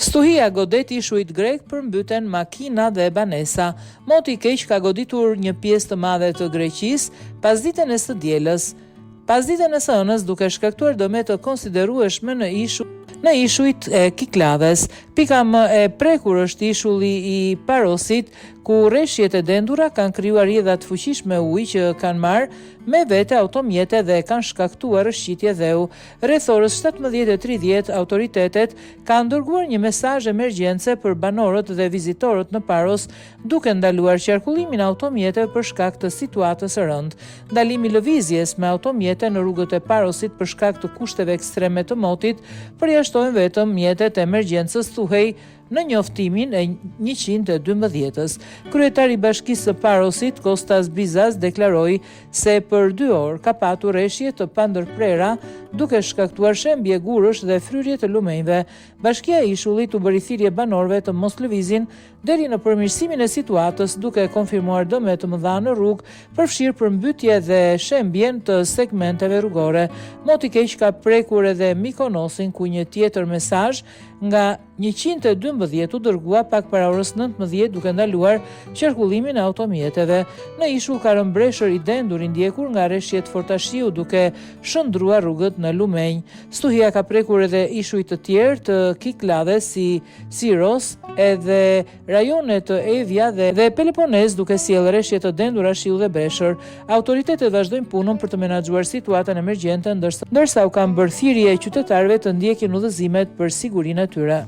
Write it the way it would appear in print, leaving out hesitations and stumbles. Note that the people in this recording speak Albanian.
Stuhia godet ishujt grek përmbyten makina dhe banesa. Moti i keq ka goditur një pjesë të madhe të Greqisë pas ditën e së dielës. Pas ditën e së hënës, duke shkaktuar dëme të konsiderueshme në ishujt e Kikladhes. Pika më e prekur është ishulli i Parosit, ku rreshjet e dendura kanë krijuar rrjedha të fuqishme ujë që kanë marrë me vete automjete dhe kanë shkaktuar rrëshqitje dheu. Rreth orës 17:30 autoritetet kanë dërguar një mesazh emergjence për banorët dhe vizitorët në Paros, duke ndaluar qarkullimin e automjeteve për shkak të situatës së rëndë. Ndalimi i lëvizjes me automjete në rrugët e Parosit për shkak të kushteve ekstreme të motit përjashtojnë vetëm mjetet e emergjencës, thuhej në njoftimin e 112-ës. Kryetari i Bashkisë së Parosit, Kostas Bizas, deklaroi se për 2 orë ka patur rreshje të pandërprera, duke shkaktuar shembje gurësh dhe fryrje të lumenjve. Bashkia e Ishullit u bëri thirrje banorëve të mos lëvizin deri në përmirësimin e situatës, duke konfirmuar dëme të mëdha në rrugë, përfshirë përmbytje dhe shembjen të segmenteve rrugore. Moti i keq ka prekur edhe Mikonosin, ku një tjetër mesazh nga 112 u dërgua pak para orës 19 duke ndaluar qarkullimin e automjeteve. Në ishull ka rënë breshër i dendur i ndjekur nga rreshjet Fortashiu, duke shndruar rrugët në lumenj. Stuhia ka prekur edhe ishuj të tjerë të Kikladhes si Siros, edhe rajonet të Evia dhe Peloponez, duke sjellë rreshje të dendura, shiu dhe breshër. Autoritetet vazhdojnë punën për të menaxhuar situatën emergjente, ndërsa u kanë bërë thirrje qytetarëve të ndjekin udhëzimet për sigurinë e tyre.